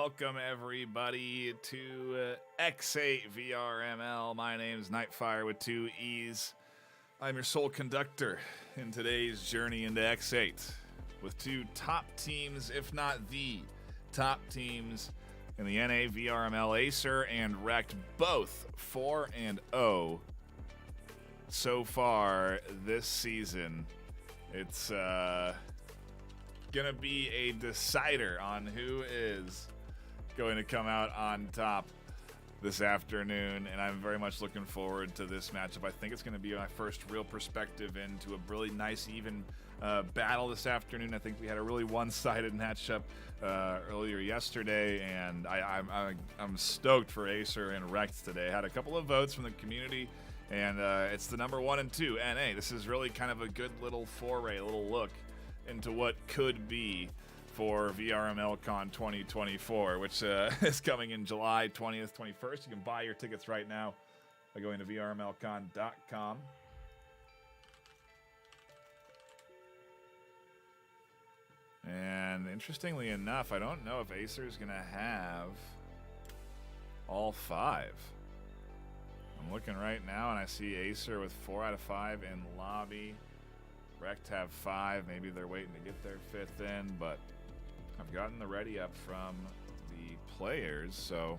Welcome everybody to X8 VRML. My name is Nightfire with 2 E's. I'm your sole conductor in today's journey into X8 with 2 top teams, if not the top teams in the NA VRML. AESIR and REKT, both 4-0 so far this season. It's gonna be a decider on who is going to come out on top this afternoon, and I'm very much looking forward to this matchup. I think it's going to be my first real perspective into a really nice, even battle this afternoon. I think we had a really one-sided matchup earlier yesterday, and I'm stoked for AESIR and REKT today. I had a couple of votes from the community, and it's the number 1 and 2 NA. This is really kind of a good little foray, a little look into what could be for VRMLCon 2024, which is coming in July 20th, 21st. You can buy your tickets right now by going to vrmlcon.com. And interestingly enough, I don't know if AESIR is going to have all 5. I'm looking right now, and I see AESIR with 4 out of 5 in lobby. REKT have 5. Maybe they're waiting to get their 5th in, but I've gotten the ready up from the players, so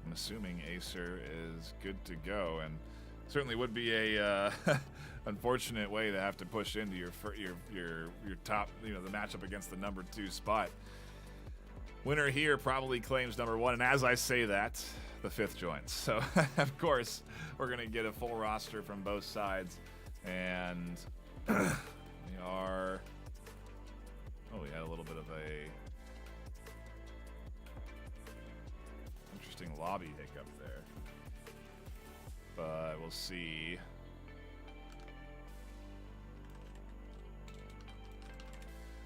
I'm assuming AESIR is good to go, and certainly would be a unfortunate way to have to push into your top, the matchup against the number 2 spot. Winner here probably claims number 1, and as I say that, the 5th joins. So of course we're gonna get a full roster from both sides, and we are. Oh, we had a little bit of a interesting lobby hiccup there, but we'll see.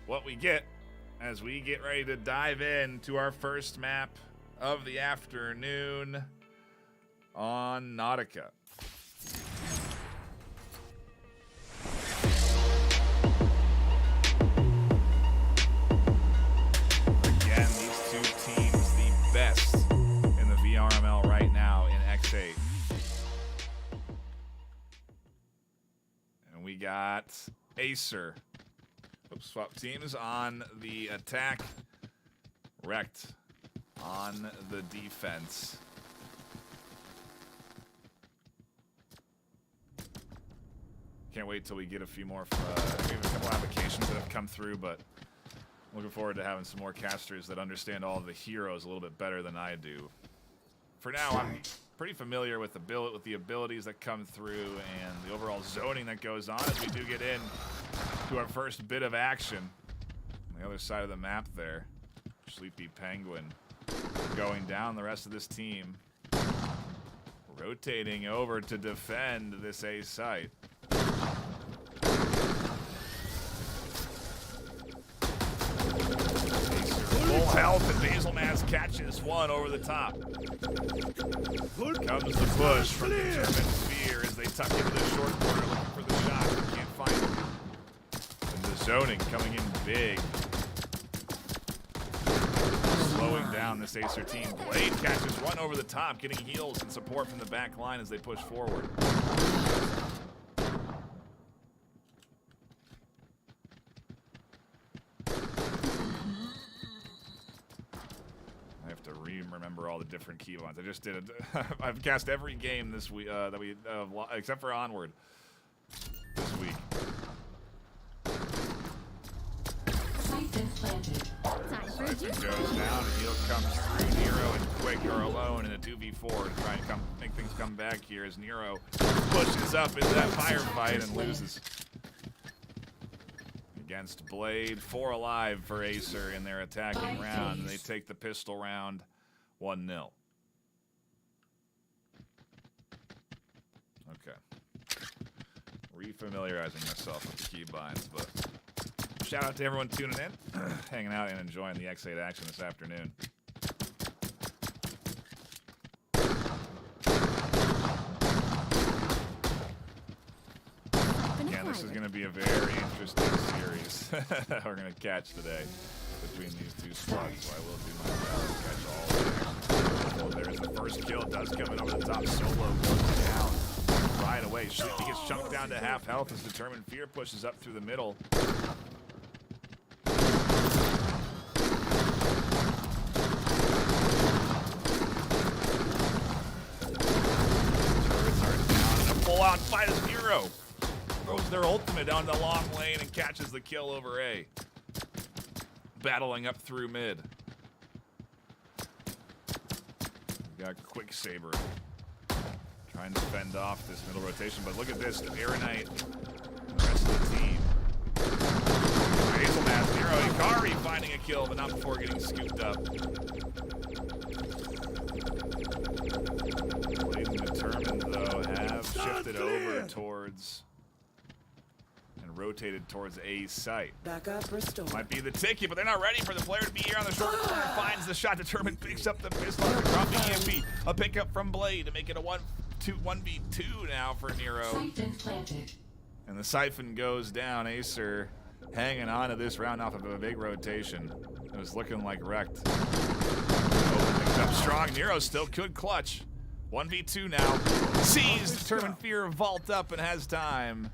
What we get as we get ready to dive into our first map of the afternoon on Nautica. VRML right now in X8. And we got AESIR. Oops, swap teams on the attack. REKT on the defense. Can't wait till we get a few more, maybe a couple applications that have come through, but looking forward to having some more casters that understand all of the heroes a little bit better than I do. For now, I'm pretty familiar with the abilities that come through and the overall zoning that goes on as we do get in to our first bit of action. On the other side of the map there, Sleepy Penguin going down. The rest of this team rotating over to defend this A site. Full health, and Basilmaz catches one over the top. Comes the push from the German Sphere as they tuck into the short corner looking for the shot, but can't find him. And the zoning coming in big. Slowing down this AESIR team. Blade catches one over the top, getting heals and support from the back line as they push forward. Remember all the different keybinds. I just did it. I've cast every game this week that we except for Onward this week. Siphon goes down, and he'll come through. Nero and Quick are alone in a 2v4 to try and make things come back here as Nero pushes up into that firefight and loses. Against Blade, 4 alive for AESIR in their attacking round, and they take the pistol round 1-0. Okay. Refamiliarizing myself with the keybinds, but shout out to everyone tuning in, hanging out and enjoying the X8 action this afternoon. Again, this is going to be a very interesting series we're going to catch today. between these two squads, so I will do my best to catch all of them. Well, there's the first kill. Does come in over the top. Solo goes down right away. He gets chunked down to half health as Determined Fear pushes up through the middle. Full-out fight as Nero throws their ultimate down the long lane and catches the kill over A. Battling up through mid. We got Quicksaber trying to fend off this middle rotation, but look at this, Aeronite and the rest of the team. Hazelmask, Nero, Ikari finding a kill, but not before getting scooped up. Determined, though, have shifted over towards and rotated towards A site. Back up, restore. Might be the ticket, but they're not ready for the player to be here on the short corner. Finds the shot. Determined picks up the pistol after dropping EMP. A pickup from Blade to make it a 1v2 now for Nero. And the Siphon goes down. AESIR hanging on to this round off of a big rotation. It was looking like REKT. Picks up strong. Nero still could clutch. 1v2 now. Sees Determined Fear vault up and has time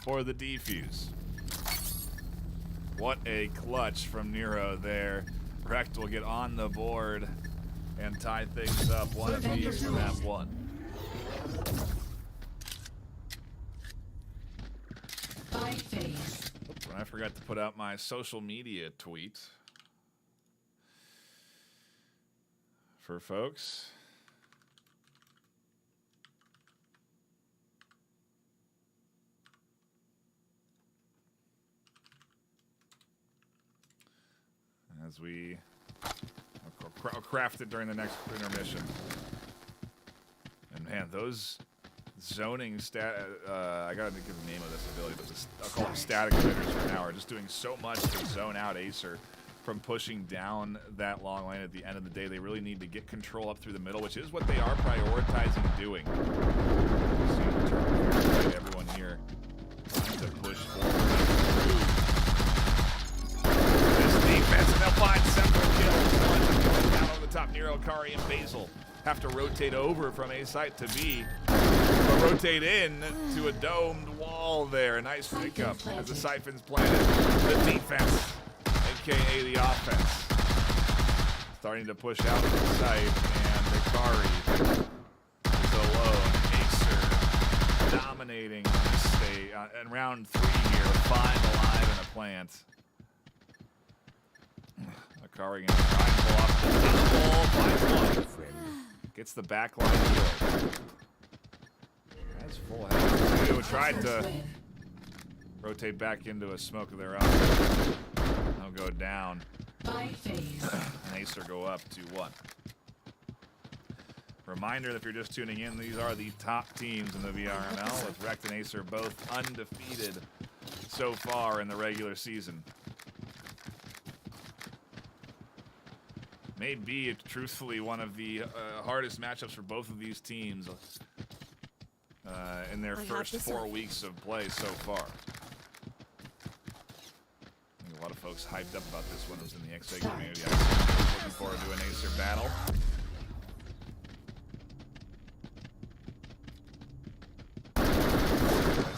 for the defuse. What a clutch from Nero there. REKT will get on the board and tie things up. One of these for map one. Oops, I forgot to put out my social media tweet for folks. As we craft it during the next intermission. And man, those zoning I gotta give the name of this ability, but I'll call them static emitters for now, are just doing so much to zone out AESIR from pushing down that long lane at the end of the day. They really need to get control up through the middle, which is what they are prioritizing doing. See everyone here trying to push forward. Defense, and they'll find several kills. One down over the top. Nero, Kari, and Basil have to rotate over from A site to B, but rotate in to a domed wall there. A nice pickup as the Siphon's planted. The defense, aka the offense, starting to push out to the site, and the Kari is alone. AESIR dominating the state in round 3 here. 5 alive in a plant. Akari gonna try and pull off the ball. Finds one. Gets the backline kill. Has full health too. Tried to rotate back into a smoke of their own. They'll go down. And AESIR go up 2-1. Reminder that if you're just tuning in, these are the top teams in the VRML, with REKT and AESIR both undefeated so far in the regular season. May be, truthfully, one of the hardest matchups for both of these teams in their first 4 weeks of play so far. I think a lot of folks hyped up about this one. It was in the XA community. I'm looking forward to an AESIR battle.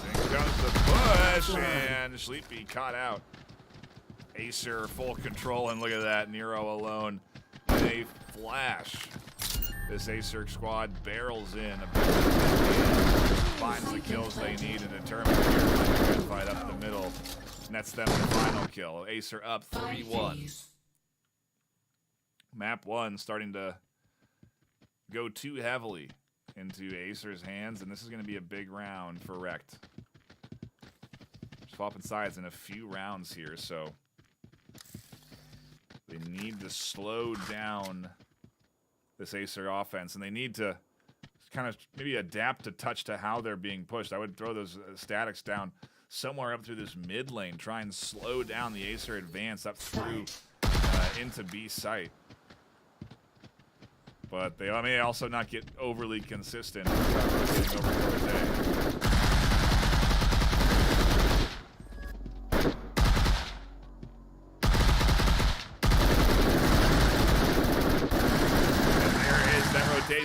In comes the push, and Sleepy caught out. AESIR full control, and look at that, Nero alone. A flash. This AESIR squad barrels in, finds the kills they need, and Determined Fear to fight up the middle. Nets them the final kill. AESIR up 3-1. Map 1 starting to go too heavily into AESIR's hands, and this is going to be a big round for REKT. Swapping sides in a few rounds here, so they need to slow down this AESIR offense, and they need to kind of maybe adapt a touch to how they're being pushed. I would throw those statics down somewhere up through this mid lane, try and slow down the AESIR advance up through into B site. But they may also not get overly consistent getting over towards A.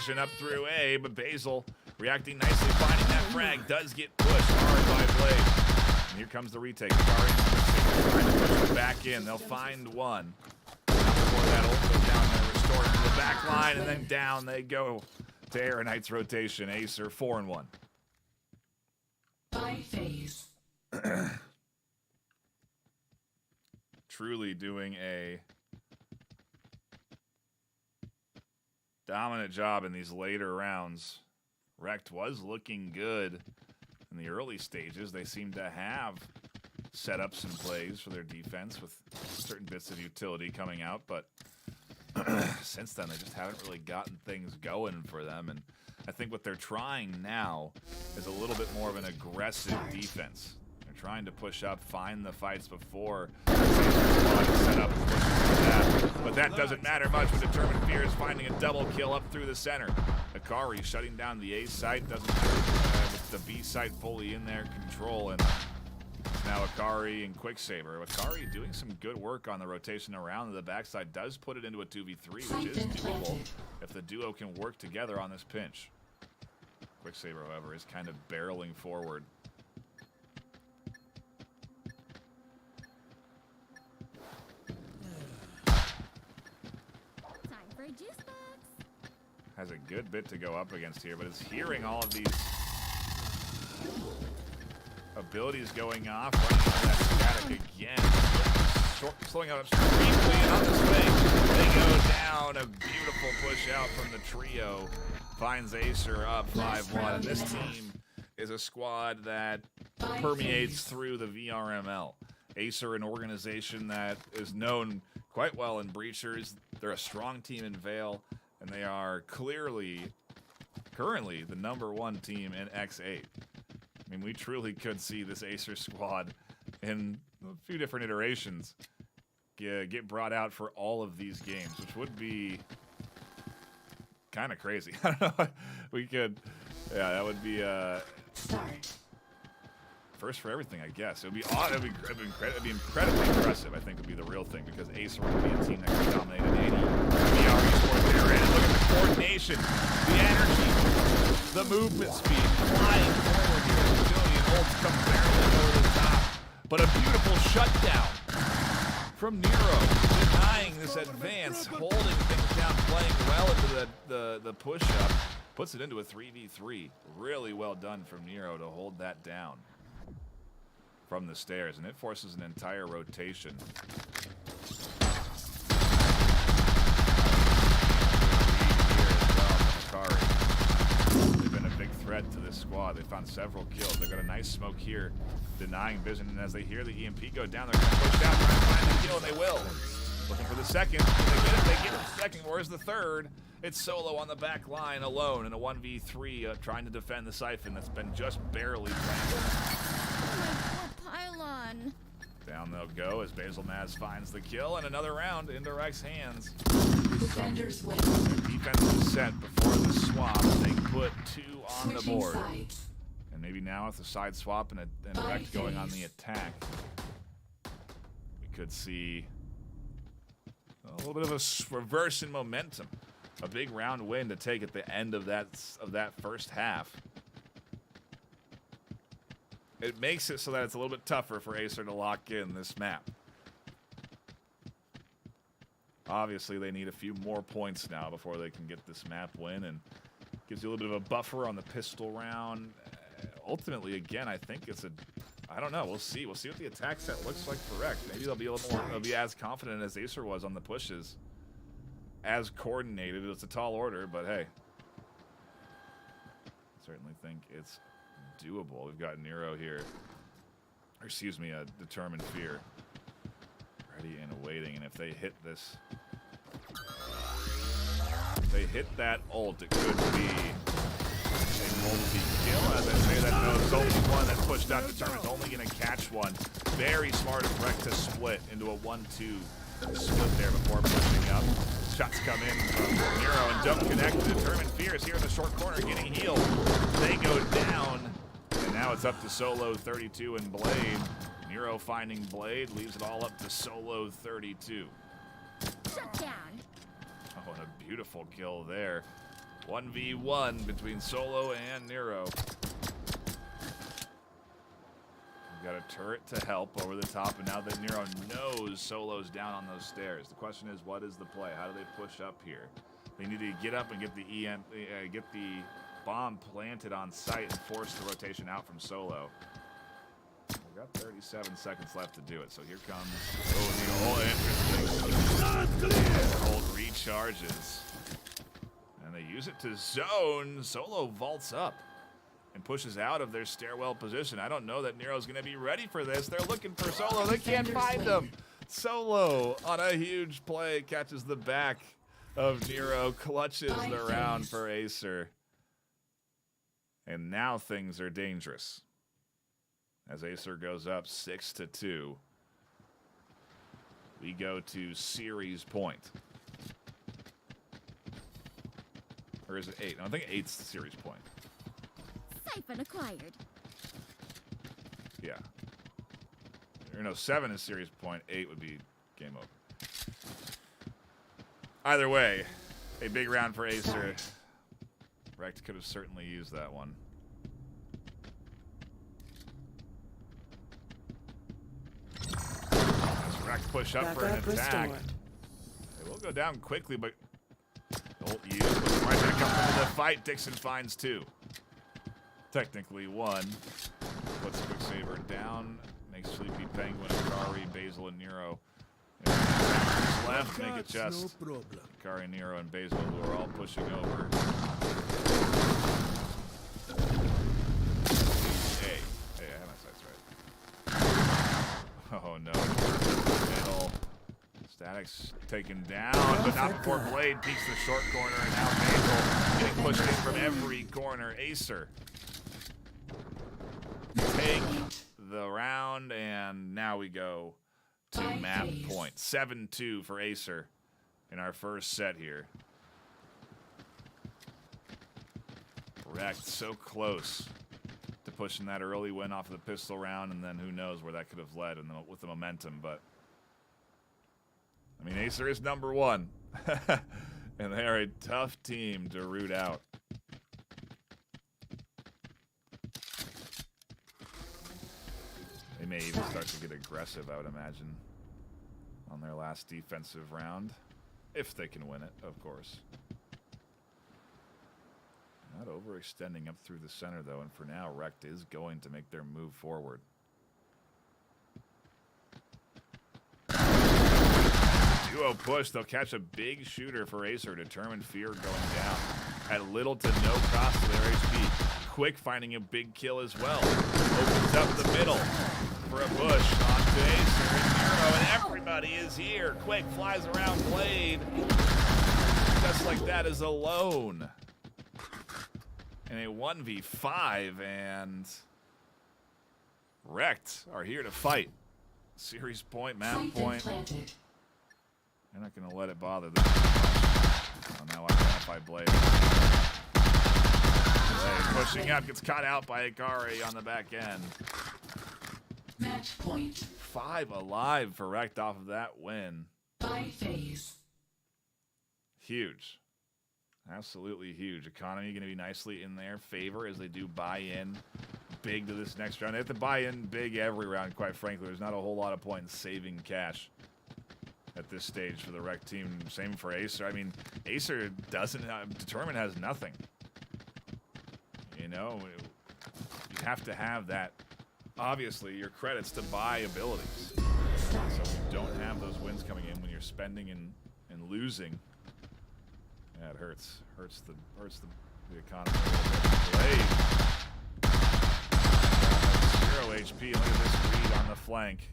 rotation up through A, but Basil reacting nicely, finding that frag. Does get pushed hard by Blade. And here comes the retake. Trying to push it back in. They'll find one. Before that ult goes down there, restored to the back line, and then down they go to Aeronite's rotation. AESIR 4-1. By phase. Truly doing a dominant job in these later rounds. REKT was looking good in the early stages. They seem to have setups and plays for their defense with certain bits of utility coming out, but since then they just haven't really gotten things going for them. And I think what they're trying now is a little bit more of an aggressive defense. They're trying to push up, find the fights before set up and push through that. But that doesn't matter much when Determined Fear is finding a double kill up through the center. Akari shutting down the A site, doesn't matter with the B site fully in their control, and now Akari and Quicksaber. Akari doing some good work on the rotation around the backside, does put it into a 2v3, which is doable if the duo can work together on this pinch. Quicksaber, however, is kind of barreling forward. Time for a juice box. Has a good bit to go up against here, but it's hearing all of these abilities going off, running into that static again. Slowing out briefly, and on this thing, they go down. A beautiful push out from the trio. Finds AESIR up 5-1. And this team is a squad that permeates through the VRML. AESIR, an organization that is known quite well in Breachers. They're a strong team in Vale, and they are currently the #1 team in X8. I mean, we truly could see this AESIR squad in a few different iterations get brought out for all of these games, which would be kind of crazy. I don't know. We could, yeah, that would be first for everything, I guess. It would be odd. It'd be incredibly impressive, I think, would be the real thing, because AESIR would be a team that could dominate at 80. The already scored there, and look at the coordination, the energy, the movement speed, flying forward here. The agility and ults come barreling over the top. But a beautiful shutdown from Nero, denying this advance, holding things down, playing well into the push-up. Puts it into a 3v3. Really well done from Nero to hold that down from the stairs, and it forces an entire rotation. They've been a big threat to this squad. They found several kills. They've got a nice smoke here, denying vision, and as they hear the EMP go down, they're going to push out, trying to find the kill, and they will. Looking for the second. They get the second. Where's the third? It's Solo on the back line alone in a 1v3, trying to defend the Siphon that's been just barely planted. Pylon. Down they'll go as Basil Maz finds the kill, and another round into REKT's hands. Defenders win. Defense is set before the swap. They put 2 on the board. Sides. And maybe now with the side swap and REKT going on the attack, we could see a little bit of a reverse in momentum. A big round win to take at the end of that first half. It makes it so that it's a little bit tougher for AESIR to lock in this map. Obviously, they need a few more points now before they can get this map win, and gives you a little bit of a buffer on the pistol round. Ultimately, again, I think it's I don't know. We'll see. We'll see what the attack set looks like for REKT. Maybe they'll be a little more. They'll be as confident as AESIR was on the pushes, as coordinated. It's a tall order, but hey, I certainly think it's doable. We've got Nero here, or excuse me, a Determined Fear, ready and awaiting. And if they hit this, if they hit that ult, it could be a multi-kill. As I say that, no, there's only one that pushed out. Determined's only going to catch one. Very smart of REKT to split into a 1-2 split there before pushing up. Shots come in from Nero and don't connect. Determined Fear is here in the short corner getting healed. They go down. And now it's up to Solo 32 and Blade. Nero finding Blade, leaves it all up to Solo 32. Shut down. Oh, and a beautiful kill there. 1v1 between Solo and Nero. We've got a turret to help over the top, and now that Nero knows Solo's down on those stairs. The question is, what is the play? How do they push up here? They need to get up and get the bomb planted on site and force the rotation out from Solo. We've got 37 seconds left to do it, so here comes the ult recharges. And they use it to zone. Solo vaults up and pushes out of their stairwell position. I don't know that Nero's going to be ready for this. They're looking for Solo. They can't find him. Solo on a huge play catches the back of Nero, clutches the round for AESIR. And now things are dangerous as AESIR goes up 6-2. We go to series point. Or is it 8? No, I think 8's the series point. Siphon acquired. Yeah. Or no, 7 is series point. 8 would be game over. Either way, a big round for AESIR. REKT could have certainly used that one. REKT push up for an attack. They will go down quickly, but ult used. Right back up into the fight. Dixon finds 2. Technically 1. Puts Quicksaver down. Makes Sleepy Penguin, Akari, Basil, and Nero. Left, make it just Akari, Nero, and Basil, who are all pushing over. Hey, I have my sights right. Oh no. Middle. Static's taken down, but not before Blade peeks the short corner, and now Basil getting pushed in from every corner. AESIR take the round, and now we go to map point. 7-2 for AESIR in our first set here. REKT so close to pushing that early win off of the pistol round, and then who knows where that could have led with the momentum. But I mean, AESIR is number 1, and they are a tough team to root out. They may even start to get aggressive, I would imagine, on their last defensive round. If they can win it, of course. Not overextending up through the center, though, and for now, REKT is going to make their move forward. Duo push. They'll catch a big shooter for AESIR. Determined Fear going down at little to no cost to their HP. Quick finding a big kill as well. Opens up the middle for a push onto AESIR and Nero, and everybody is here. Quick flies around Blade. Just like that is alone. In a 1v5, and REKT are here to fight. Series point, map point. They're not going to let it bother them. Oh, now identify Blade. Blade pushing up, gets caught out by Akari on the back end. Match point. 5 alive for REKT off of that win. By phase. Huge. Absolutely huge. Economy going to be nicely in their favor as they do buy in big to this next round. They have to buy in big every round, quite frankly. There's not a whole lot of point in saving cash at this stage for the REKT team. Same for AESIR. I mean, AESIR doesn't have, Determined has nothing. You know, you have to have that. Obviously, your credits to buy abilities. So you don't have those wins coming in when you're spending and losing. Yeah, it hurts. Hurts the economy. Blade. 0 HP. Look at this read on the flank.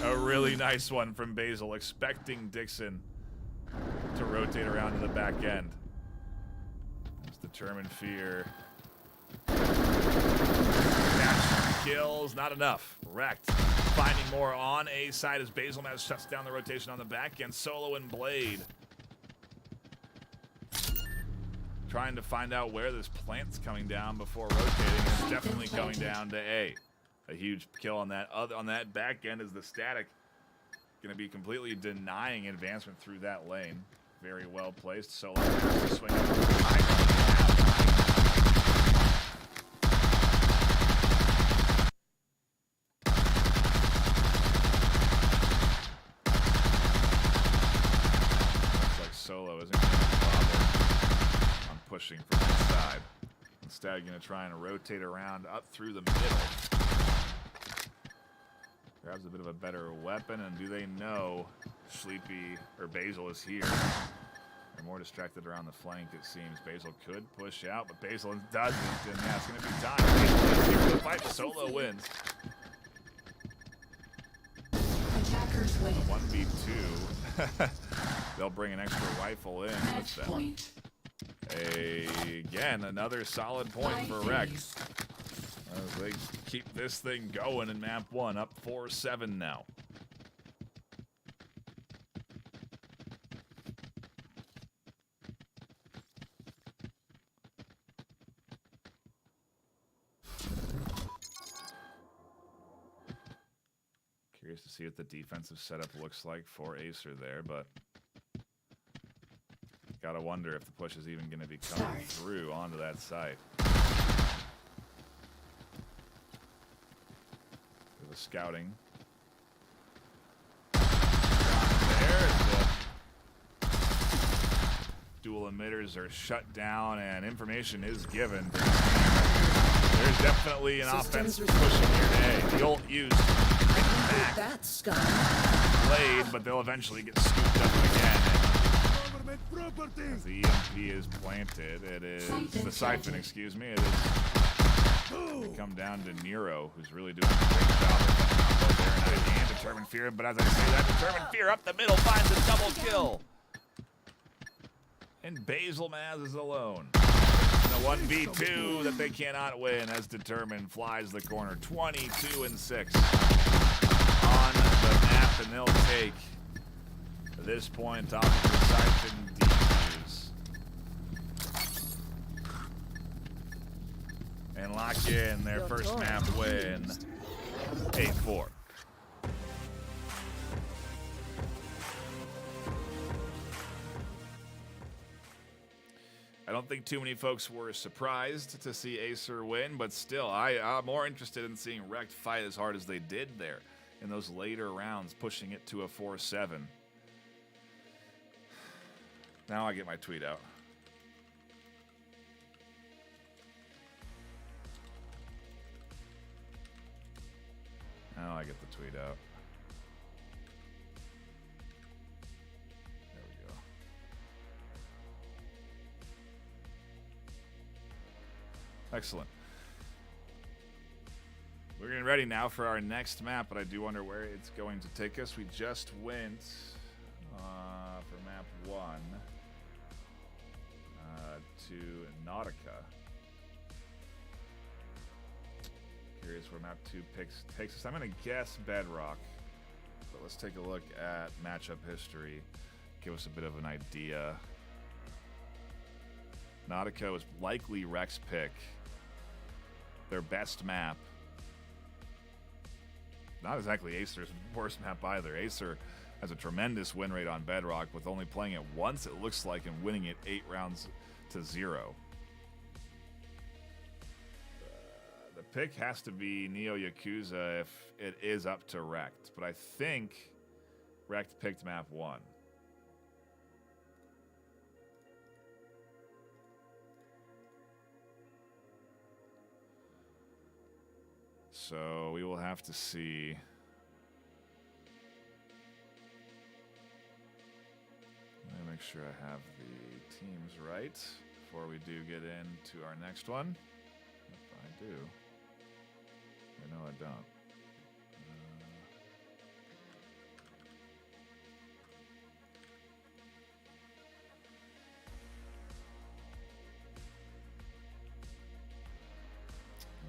A really nice one from Basil, expecting Dixon to rotate around to the back end. There's Determined Fear. Dash kills, not enough. REKT finding more on A side as Basil now shuts down the rotation on the back end. Solo and Blade trying to find out where this plant's coming down before rotating. It's definitely going down to A. A huge kill on that back end as the Static going to be completely denying advancement through that lane. Very well placed. Solo has to swing up. Solo isn't going to bother on pushing from that side. Instead, going to try and rotate around up through the middle. Grabs a bit of a better weapon, and do they know Sleepy or Basil is here? They're more distracted around the flank, it seems. Basil could push out, but Basil doesn't, and yeah, it's going to be time. Basil is here for the fight. Solo wins. Attackers win. 1v2. They'll bring an extra rifle in with them. Point. Again, another solid point for REKT. As they keep this thing going in map 1, up 4-7 now. Curious to see what the defensive setup looks like for AESIR there, but gotta wonder if the push is even going to be coming through onto that site. The scouting. There, the dual emitters are shut down and information is given. There's definitely an offense pushing here to A. The ult used back. That's gone. Played, but they'll eventually get scooped up again. As the EMP is planted, it is the siphon, excuse me. It is come down to Nero, who's really doing a great job of there and Determined Fear. But as I say that, Determined Fear up the middle finds a double kill. And Basil Maz is alone. And a 1v2 that they cannot win as Determined flies the corner. 22-6 on the map, and they'll take this point off of the siphon defuse and lock in their first map win, 8-4. I don't think too many folks were surprised to see AESIR win, but still, I'm more interested in seeing REKT fight as hard as they did there in those later rounds, pushing it to a 4-7. Now I get my tweet out. Now I get the tweet out. There we go. Excellent. We're getting ready now for our next map, but I do wonder where it's going to take us. We just went for map 1 to Nautica. Curious where map 2 takes us. I'm going to guess Bedrock, but let's take a look at matchup history. Give us a bit of an idea. Nautica was likely REKT's pick. Their best map. Not exactly AESIR's worst map either. AESIR has a tremendous win rate on Bedrock with only playing it once, it looks like, and winning it 8-0. The pick has to be Neo Yakuza if it is up to REKT, but I think REKT picked map 1. So we will have to see. Let me make sure I have the teams right before we do get into our next one. If I do. No, I don't.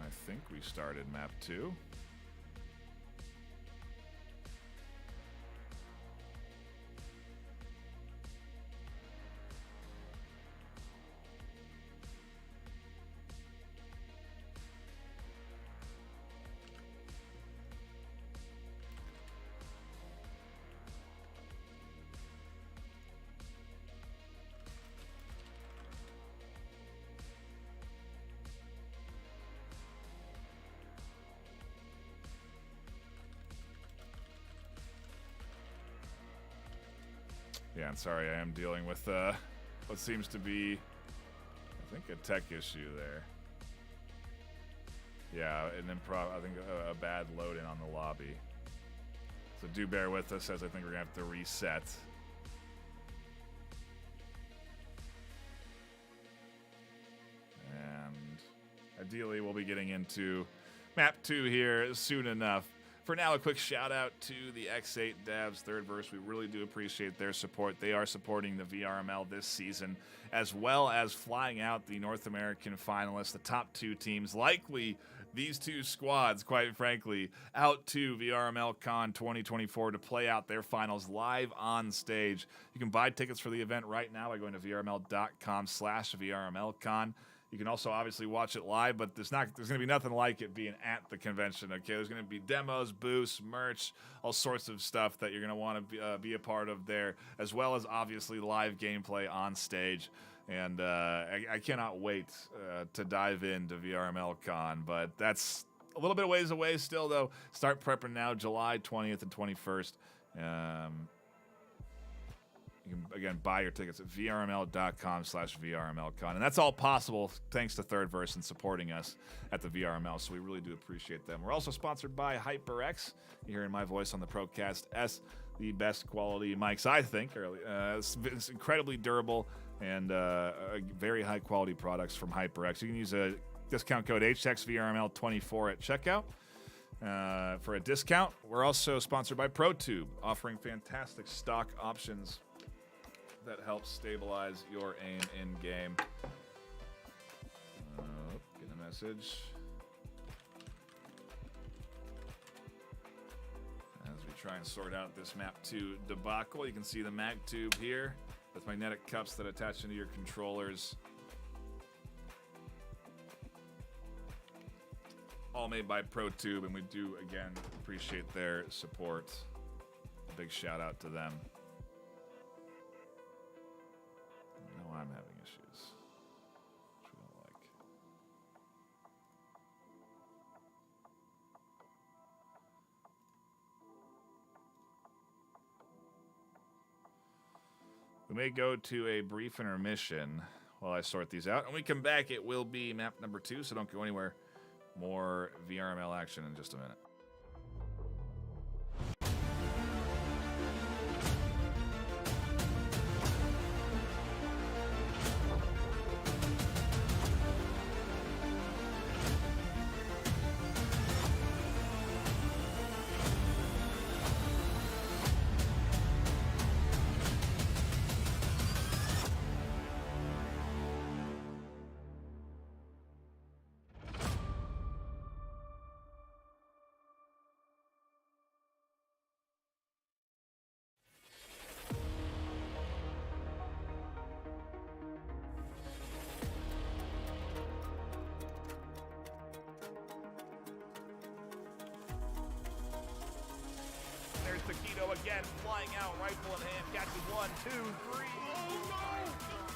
I think we started map 2. Yeah, I'm sorry, I am dealing with what seems to be, I think, a tech issue there. Yeah, an I think a bad load-in on the lobby. So do bear with us, as I think we're going to have to reset. And ideally, we'll be getting into map 2 here soon enough. For now, a quick shout out to the X8 devs, Third Verse. We really do appreciate their support. They are supporting the VRML this season, as well as flying out the North American finalists, the top 2 teams, likely these 2 squads, quite frankly, out to VRML Con 2024 to play out their finals live on stage. You can buy tickets for the event right now by going to vrml.com/VRMLCon. You can also obviously watch it live, but there's going to be nothing like it being at the convention, okay? There's going to be demos, booths, merch, all sorts of stuff that you're going to want to be a part of there, as well as obviously live gameplay on stage. And I cannot wait to dive into VRML Con, but that's a little bit of ways away still, though. Start prepping now, July 20th and 21st. You can, again, buy your tickets at vrml.com/VRMLCon. And that's all possible thanks to Third Verse and supporting us at the VRML, so we really do appreciate them. We're also sponsored by HyperX. You're hearing my voice on the Procast S, the best quality mics, I think. It's incredibly durable and very high-quality products from HyperX. You can use a discount code HXVRML24 at checkout. For a discount. We're also sponsored by ProTube, offering fantastic stock options that help stabilize your aim in game. Get a message. As we try and sort out this map 2 debacle, you can see the mag tube here with magnetic cups that attach into your controllers. All made by ProTube, and we do, again, appreciate their support. A big shout out to them. I know I'm having issues, which we don't like. We may go to a brief intermission while I sort these out. And when we come back, it will be map number 2, so don't go anywhere. More VRML action in just a minute. Taquito again, flying out, rifle in hand, catches 1, 2, 3. Oh no!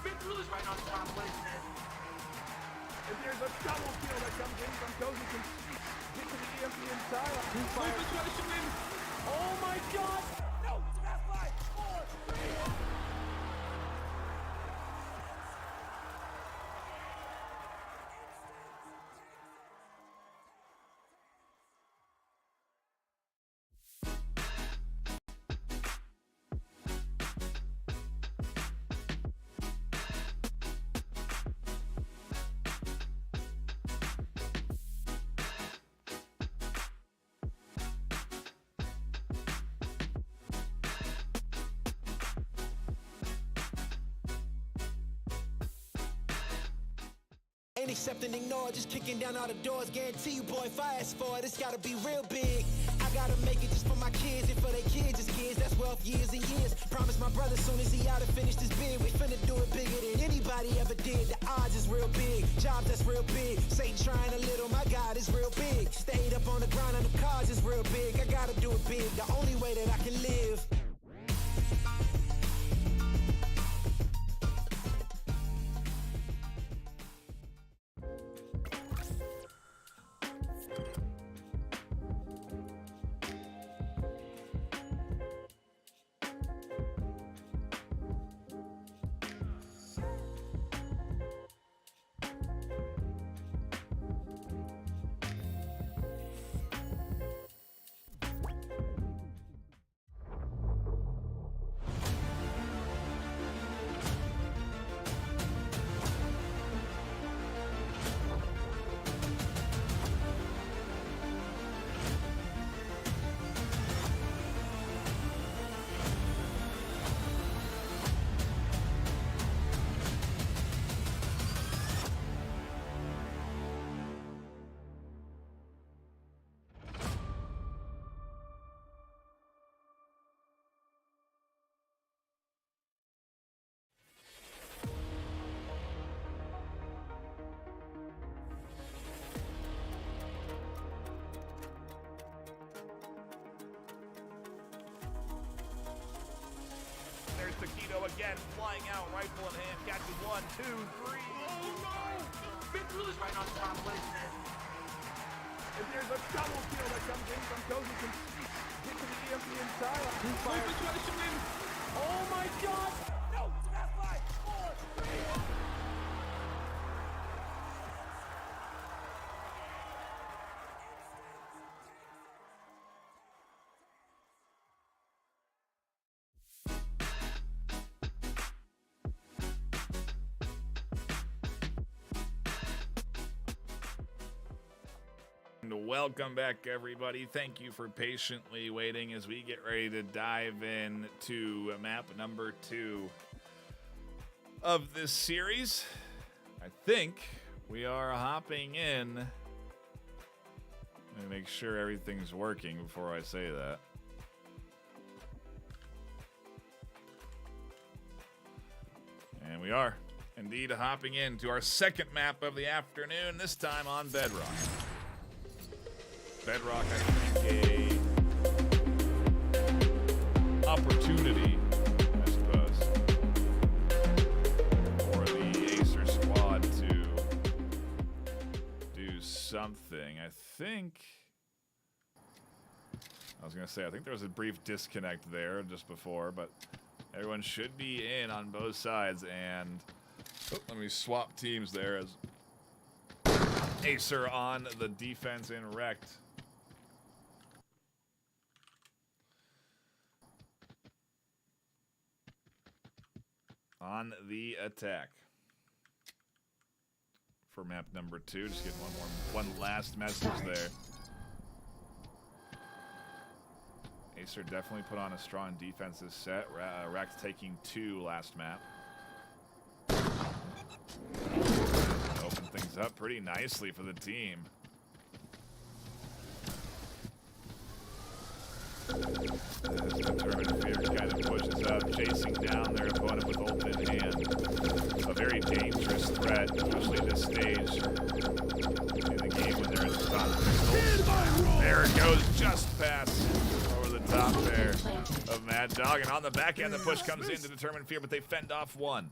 Big Ruler's right on the top lane. And there's a double kill that comes in from Cozy can get to the EMP inside. Oh my god! No! That's 5, 4, 3. Ain't accept and ignore, just kicking down all the doors. Guarantee you, boy, if I ask for it, it's gotta be real big. I gotta make it just for my kids and for their kids' kids. That's wealth years and years. Promise my brother soon as he out and finish this bid, we finna do it bigger than anybody ever did. The odds is real big, jobs that's real big. Satan trying a little, my God is real big. Stayed up on the ground on the cars is real big. I gotta do it big, the only way that I can live. Taquito again, flying out, rifle in hand, catches 1, 2, 3. Oh no! Big Ruler's right on top. What is this? If there's a double kill that comes in from Cozy from hit to the EMP inside. Oh my god! No! Snap 5, 4, 3. Welcome back, everybody. Thank you for patiently waiting as we get ready to dive in to map number 2 of this series. I think we are hopping in. Let me make sure everything's working before I say that. And we are indeed hopping into our second map of the afternoon, this time on Bedrock. Bedrock, I think, a opportunity, I suppose, for the AESIR squad to do something. I think there was a brief disconnect there just before, but everyone should be in on both sides. And let me swap teams there as AESIR on the defense in REKT. On the attack for map number 2. Just getting one last message there. AESIR definitely put on a strong defensive set. REKT taking 2 last map. Open things up pretty nicely for the team. Determined Fear kind of pushes up, chasing down their opponent with ult in hand. A very dangerous threat, especially at this stage in the game when they're at the top of the There it goes, just past over the top there of Mad Dog. And on the back end, the push comes in to Determined Fear, but they fend off one.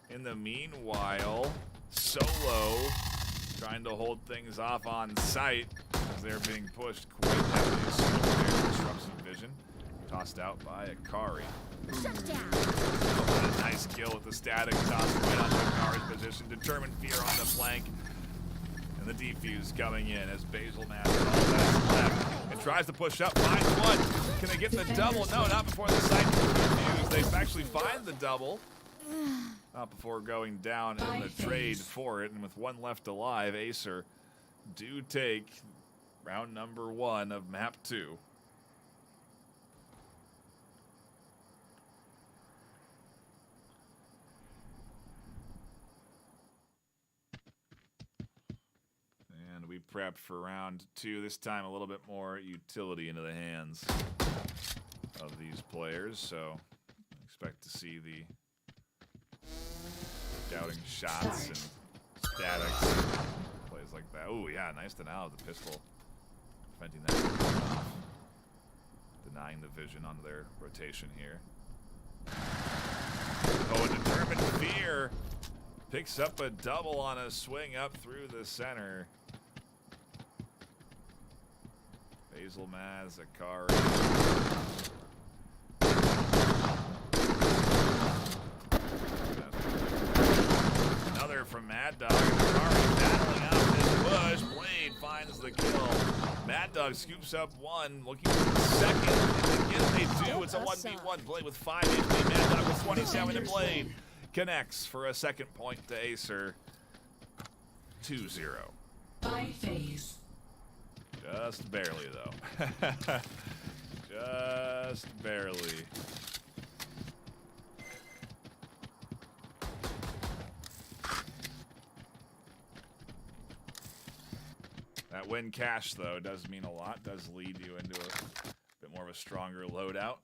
In the meanwhile, Solo trying to hold things off on site as they're being pushed quite heavily. Disrupts some vision. Tossed out by Akari. Shut down. Oh, a nice kill with the static toss right onto Akari's position. Determined Fear on the flank. And the defuse coming in as Basil Master all that's left. And tries to push up. Finds one. Can they get the double? No, not before the site defuse. They actually find the double. Not before going down in the trade for it. And with one left alive, AESIR do take round number 1 of map 2. And we prep for round 2. This time a little bit more utility into the hands of these players. So expect to see the scouting shots and statics, plays like that. Oh yeah, nice denial of the pistol, preventing that from going off, denying the vision on their rotation here. Oh, and Determined Fear picks up a double on a swing up through the center. Basil Maz, Akari. Another from Mad Dog. Akari battling out this push. Blade finds the kill. Mad Dog scoops up one, looking for the second. And again they do. It's a 1v1. Blade with 5 HP. Mad Dog with 27. And Blade connects for a second point to AESIR. 2-0. By phase. Just barely, though. Just barely. That win cash, though, does mean a lot. Does lead you into a bit more of a stronger loadout.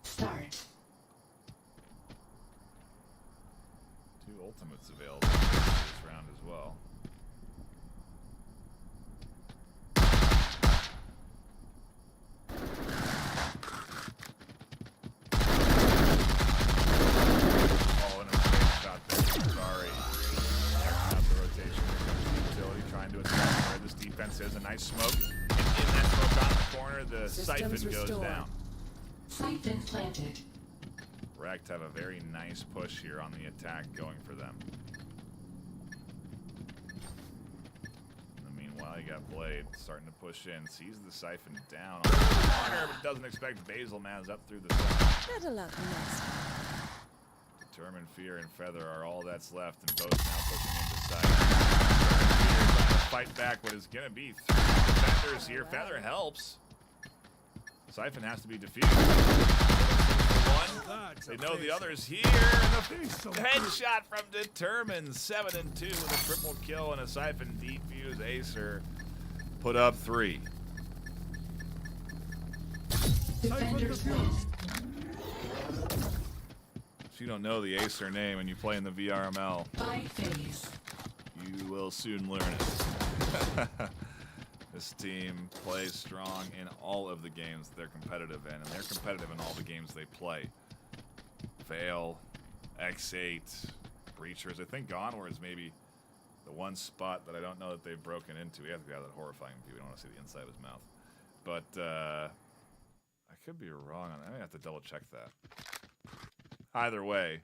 Start. 2 ultimates available this round as well. There's a nice smoke. And in that smoke on the corner, the siphon goes restored. down. Siphon planted. REKT have a very nice push here on the attack going for them. Meanwhile, you got Blade starting to push in. Sees the siphon down on the corner, but doesn't expect Basil Man's up through the center. Better luck next time. Determined, Fear, and Feather are all that's left, and both now pushing into sight. Fear trying to fight back what is going to be 3 defenders here. Feather helps. Siphon has to be defused. One. They know the other's here. And the headshot from Determined. 7 and 2 with a triple kill and a Siphon defuse. AESIR put up 3. Defenders win. If you don't know the AESIR name and you play in the VRML, By phase. you will soon learn it. This team plays strong in all of the games they're competitive in, and they're competitive in all the games they play. Veil, X8, Breachers. I think Onward is maybe the one spot that I don't know that they've broken into. We have to get out of that horrifying view. We don't want to see the inside of his mouth. But I could be wrong on that. I may have to double check that. Either way,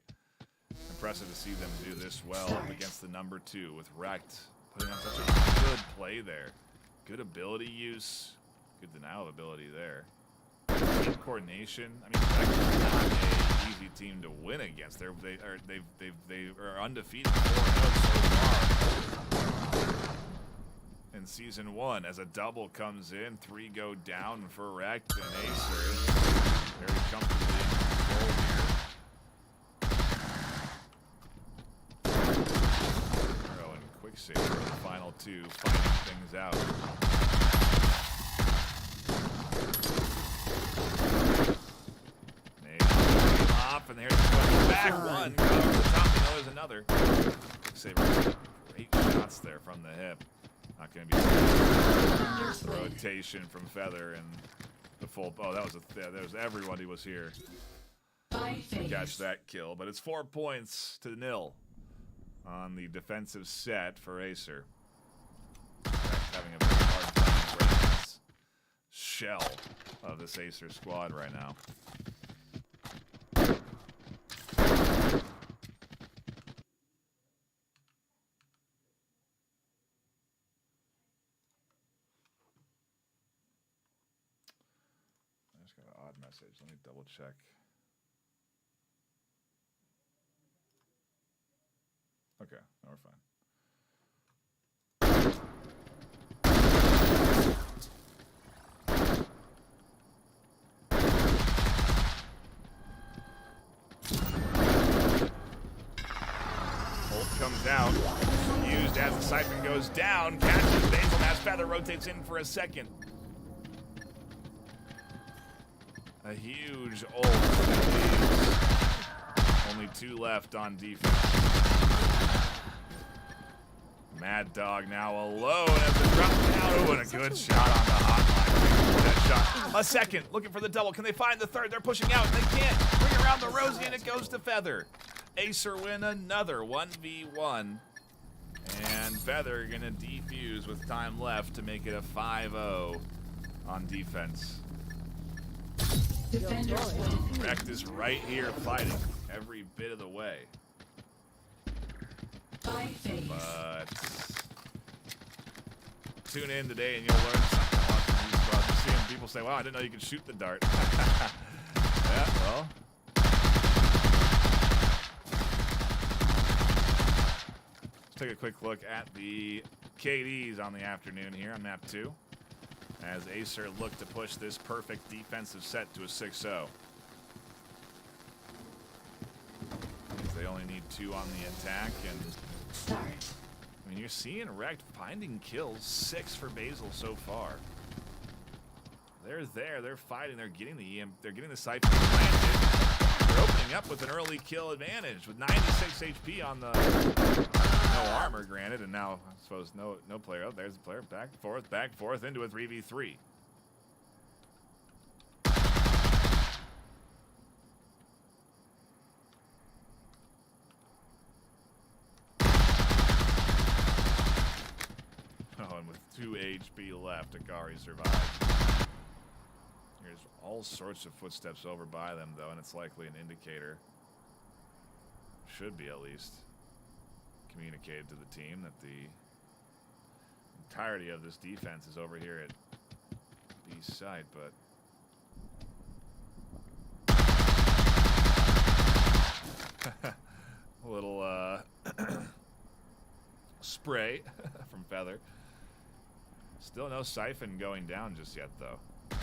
impressive to see them do this well up against the number 2 with REKT putting on such a good play there. Good ability use, good denial of ability there. Team coordination. I mean, REKT is not an easy team to win against. They are undefeated 4-0 so far in season 1. As a double comes in, 3 go down for REKT, and AESIR is very comfortably in control here. Save for the final 2, finding things out. Off, and there's the back one. Over the top, you know there's another. Saber, great shots there from the hip. Not going to be the rotation from Feather and the full. Oh, that was there's everybody was here to catch that kill, but it's 4 points to 0. On the defensive set for AESIR. Having a very hard time breaking this shell of this AESIR squad right now. I just got an odd message. Let me double check. Okay, no, we're fine. Bolt comes out, used as the siphon goes down, catches Basil Man's Feather, rotates in for a second. A huge ult. Only 2 left on defense. Mad Dog now alone as the drop down. Oh, and a good shot on the hotline. That shot. A second, looking for the double. Can they find the third? They're pushing out. They can't. Bring around the Rosie, and it goes to Feather. AESIR win another 1v1. And Feather going to defuse with time left to make it a 5-0 on defense. REKT is right here fighting every bit of the way. But tune in today and you'll learn something watching these squads. Seeing people say, wow, I didn't know you could shoot the dart. Yeah, well. Let's take a quick look at the KDs on the afternoon here on map 2. As AESIR look to push this perfect defensive set to a 6-0. They only need 2 on the attack, and I mean, you're seeing REKT finding kills. 6 for Basil so far. They're there. They're fighting. They're getting the They're getting the siphon planted. They're opening up with an early kill advantage with 96 HP on the no armor, granted, and now I suppose no player. Oh, there's the player. Back and forth into a 3v3. 2 HP left. Akari survives. There's all sorts of footsteps over by them, though, and it's likely an indicator. Should be, at least, communicated to the team that the entirety of this defense is over here at B side, but a little spray from Feather. Still no Siphon going down just yet, though. I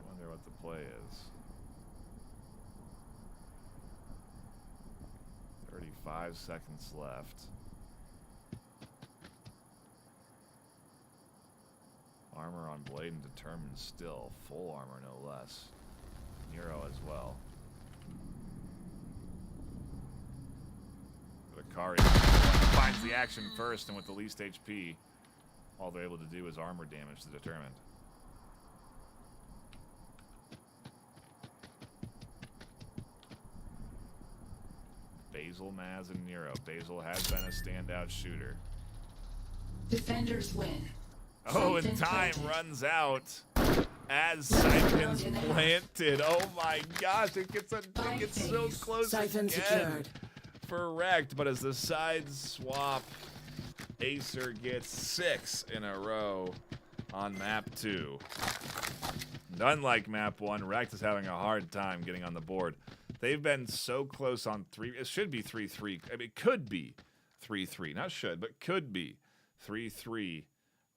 wonder what the play is. 35 seconds left. Armor on Blade and determined still. Full armor, no less. Nero as well. But Akari finds the action first, and with the least HP, all they're able to do is armor damage to determined. Basil, Maz, and Nero. Basil has been a standout shooter. Defenders win. Oh, and time runs out as Siphon's planted. Oh my gosh, it gets so close Siphon again secured for REKT, but as the sides swap, AESIR gets 6 in a row on map 2. And unlike map 1, REKT is having a hard time getting on the board. They've been so close on 3. It should be 3-3. I mean, it could be 3-3. Not should, but could be 3-3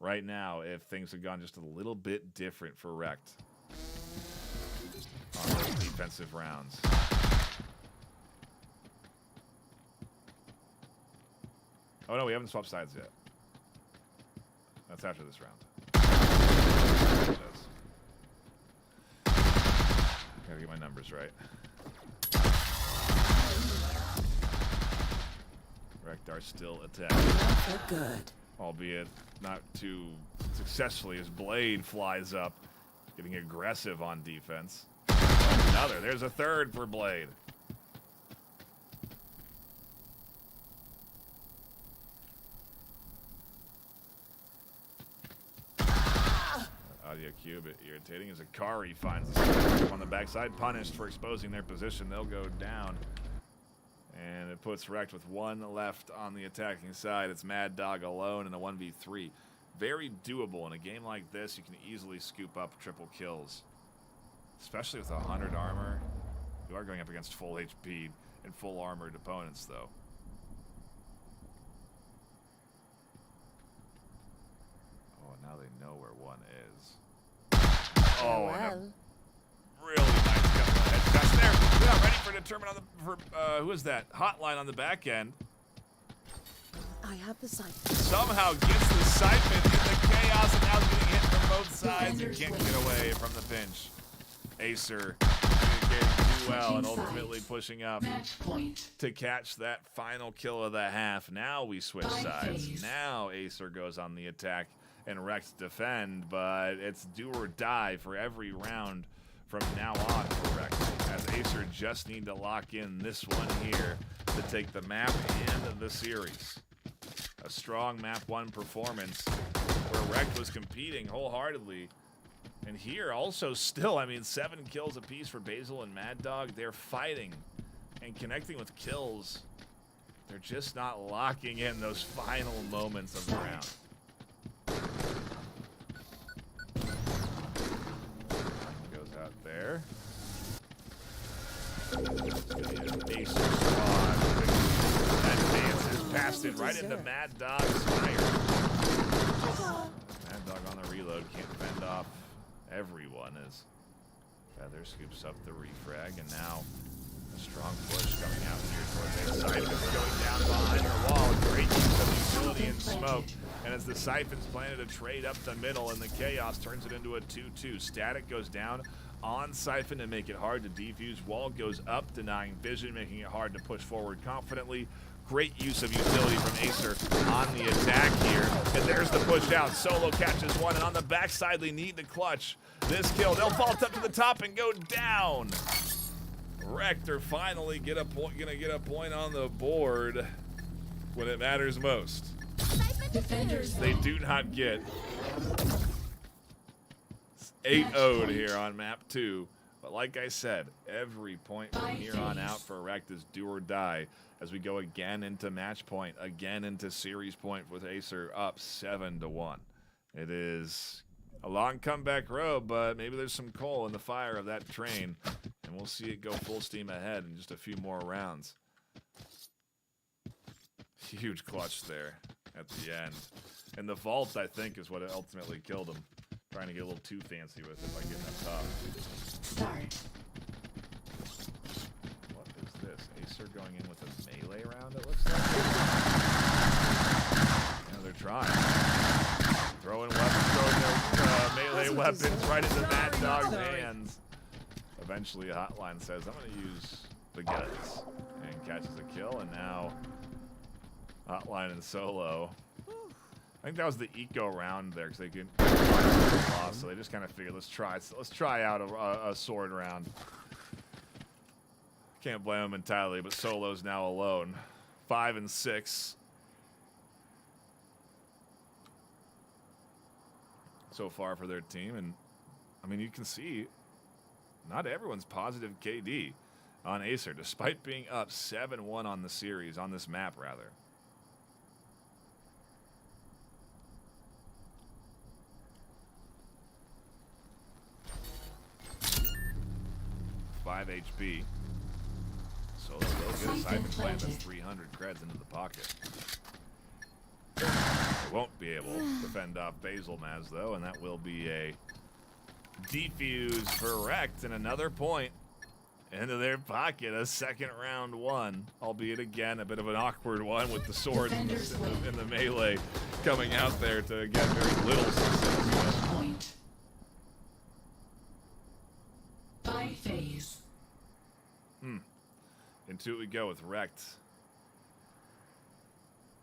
right now if things had gone just a little bit different for REKT on those defensive rounds. Oh, no, we haven't swapped sides yet. That's after this round. Gotta get my numbers right. REKT are still attacking. Good. Albeit not too successfully as Blade flies up, getting aggressive on defense. Another. There's a third for Blade. Audio cue, a bit irritating as Akari finds the on the backside, punished for exposing their position. They'll go down. And it puts REKT with 1 left on the attacking side. It's Mad Dog alone in a 1v3. Very doable. In a game like this, you can easily scoop up triple kills. Especially with 100 armor. You are going up against full HP and full armored opponents, though. Oh, now they know where 1 is. Oh, and really nice couple of headshots there. We're not ready for determine on the who is that? Hotline on the back end. I have the sight. Somehow gets the Siphon in the chaos and now getting hit from both sides and can't get away from the pinch. AESIR communicating too well and ultimately pushing up to catch that final kill of the half. Now we switch sides. Now AESIR goes on the attack and REKT defend, but it's do or die for every round from now on for REKT, as AESIR just need to lock in this one here to take the map and the series. A strong map 1 performance where REKT was competing wholeheartedly. And here also still, I mean, 7 kills apiece for Basil and Mad Dog. They're fighting and connecting with kills. They're just not locking in those final moments of the round. Goes out there. AESIR squad. That dances past it right into Mad Dog's fire. Mad Dog on the reload, can't fend off everyone as Feather scoops up the refrag, and now a strong push coming out here towards AESIR. Siphon's going down behind the wall. Great use of utility and smoke. And as the Siphon's planted a trade up the middle, and the chaos turns it into a 2-2. Static goes down on Siphon to make it hard to defuse. Wall goes up, denying vision, making it hard to push forward confidently. Great use of utility from AESIR on the attack here. And there's the push out. Solo catches one, and on the backside, they need to clutch this kill. They'll vault up to the top and go down. REKT are finally gonna get a point on the board when it matters most. Defenders They win. do not get 8-0'd here on map 2. But like I said, every point from here on out for REKT is do or die as we go again into match point, again into series point with AESIR up 7-1. It is a long comeback road, but maybe there's some coal in the fire of that train, and we'll see it go full steam ahead in just a few more rounds. Huge clutch there at the end. And the vault, I think, is what ultimately killed him. Trying to get a little too fancy with it by getting up top. Start. What is this? AESIR going in with a melee round, it looks like? Yeah, they're trying. Throwing weapons, throwing their melee weapons right into Mad Dog's hands. Eventually, Hotline says, I'm going to use the guns. And catches a kill, and now Hotline and Solo. I think that was the eco round there because they couldn't lost, so they just kind of figured let's try out a sword round. Can't blame them entirely, but Solo's now alone. 5 and 6 so far for their team, and I mean you can see not everyone's positive KD on AESIR, despite being up 7-1 on the series on this map rather. 5 HP. So they'll get a Siphon plant that's 300 creds into the pocket. They won't be able to fend off Basil Maz though, and that will be a defuse for REKT and another point into their pocket. A second round one, albeit again a bit of an awkward one with the swords in the melee coming out there to get very little success. Point. By phase. Into it we go with REKT.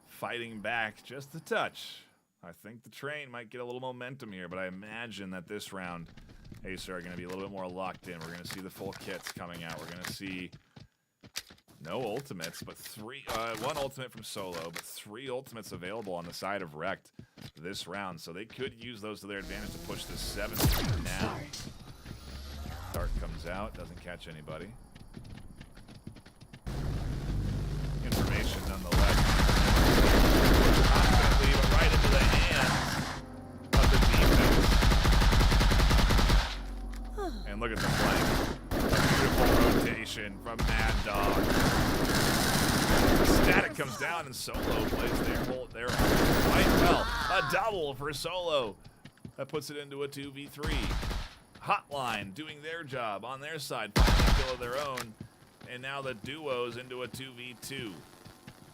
Fighting back just a touch. I think the train might get a little momentum here, but I imagine that this round AESIR are going to be a little bit more locked in. We're going to see the full kits coming out. We're going to see no ultimates, but one ultimate from Solo, but 3 ultimates available on the side of REKT this round. So they could use those to their advantage to push this 7th now. Dart comes out, doesn't catch anybody. Information nonetheless. Confidently, but right into the hands of the defense. And look at the flank. A beautiful rotation from Mad Dog. Static comes down and Solo plays there quite well. A double for Solo. That puts it into a 2v3. Hotline doing their job on their side, finding a kill of their own. And now the duo's into a 2v2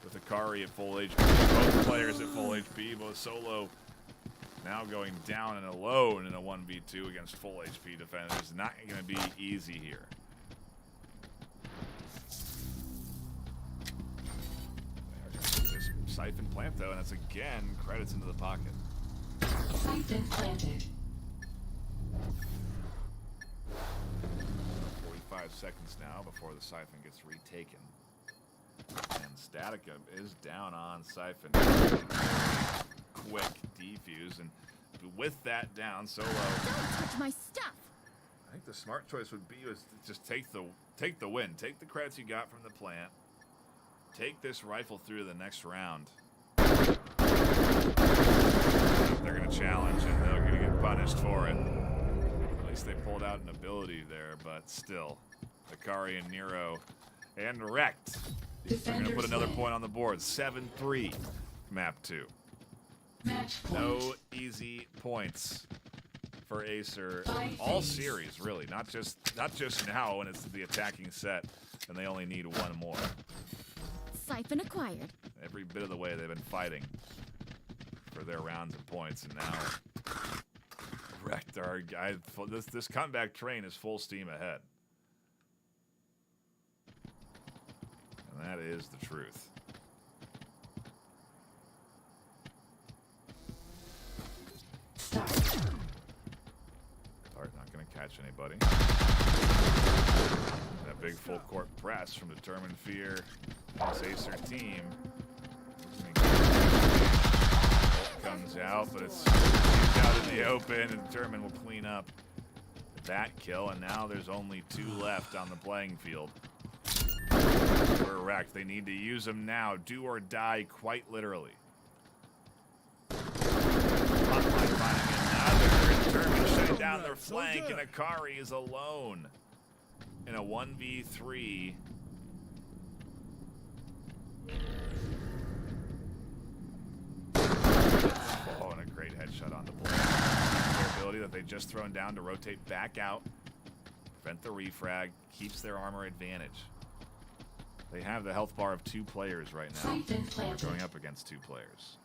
with Akari at full HP. Both players at full HP, both Solo now going down and alone in a 1v2 against full HP defenders. Not going to be easy here. This Siphon plant though, and that's again credits into the pocket. Siphon planted. 45 seconds now before the Siphon gets retaken. And Statica is down on Siphon. Quick defuse, and with that down, Solo. Don't touch my stuff. I think the smart choice would be to just take the win. Take the credits you got from the plant. Take this rifle through the next round. They're going to challenge, and they're going to get punished for it. At least they pulled out an ability there, but still. Akari and Nero and REKT. They're going to put another point on the board. 7-3, map 2. Match point. No easy points for AESIR all series, really. Not just now when it's the attacking set, and they only need one more. Siphon acquired. Every bit of the way they've been fighting for their rounds and points, and now REKT are this comeback train is full steam ahead. And that is the truth. Start. Dart not going to catch anybody. That big full court press from Determined Fear, this AESIR team. comes out, but it's out in the open, and Determined will clean up that kill, and now there's only 2 left on the playing field. For REKT, they need to use them now, do or die, quite literally. Hotline finding another. Determined shutting down their flank, and Akari is alone in a 1v3. Oh, and a great headshot on the blade. Their ability that they've just thrown down to rotate back out, prevent the refrag, keeps their armor advantage. They have the health bar of 2 players right now. They're going up against 2 players.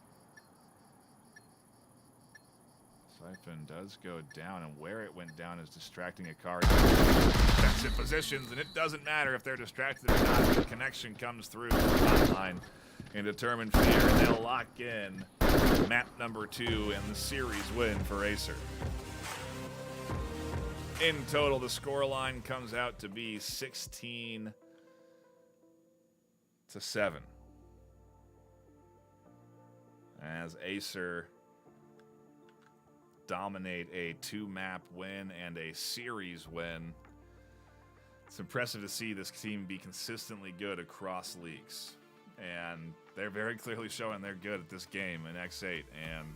Siphon does go down, and where it went down is distracting Akari. Defensive positions, and it doesn't matter if they're distracted or not. The connection comes through the hotline and Determined Fear, and they'll lock in map number 2 and the series win for AESIR. In total, the scoreline comes out to be 16-7. As AESIR dominate a 2-map win and a series win. It's impressive to see this team be consistently good across leagues. And they're very clearly showing they're good at this game in X8. And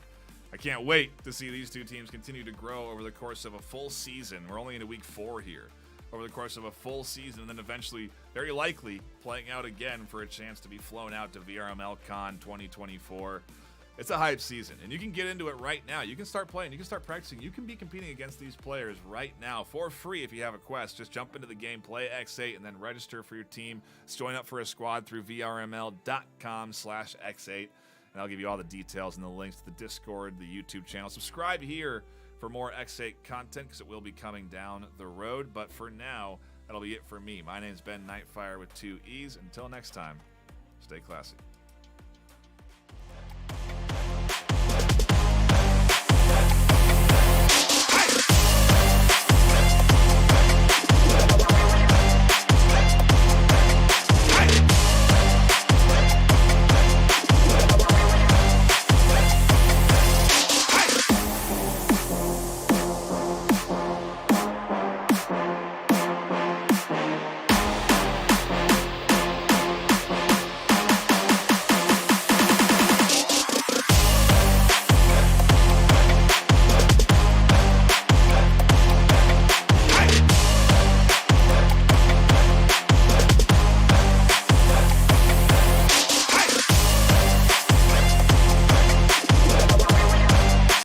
I can't wait to see these 2 teams continue to grow over the course of a full season. We're only into week 4 here. Over the course of a full season, and then eventually, very likely, playing out again for a chance to be flown out to VRML Con 2024. It's a hype season, and you can get into it right now. You can start playing. You can start practicing. You can be competing against these players right now for free if you have a quest. Just jump into the game, play X8, and then register for your team. Join up for a squad through vrml.com/X8, and I'll give you all the details and the links to the Discord, the YouTube channel. Subscribe here for more X8 content because it will be coming down the road. But for now, that'll be it for me. My name's Ben Nightfire with 2 E's. Until next time, stay classy.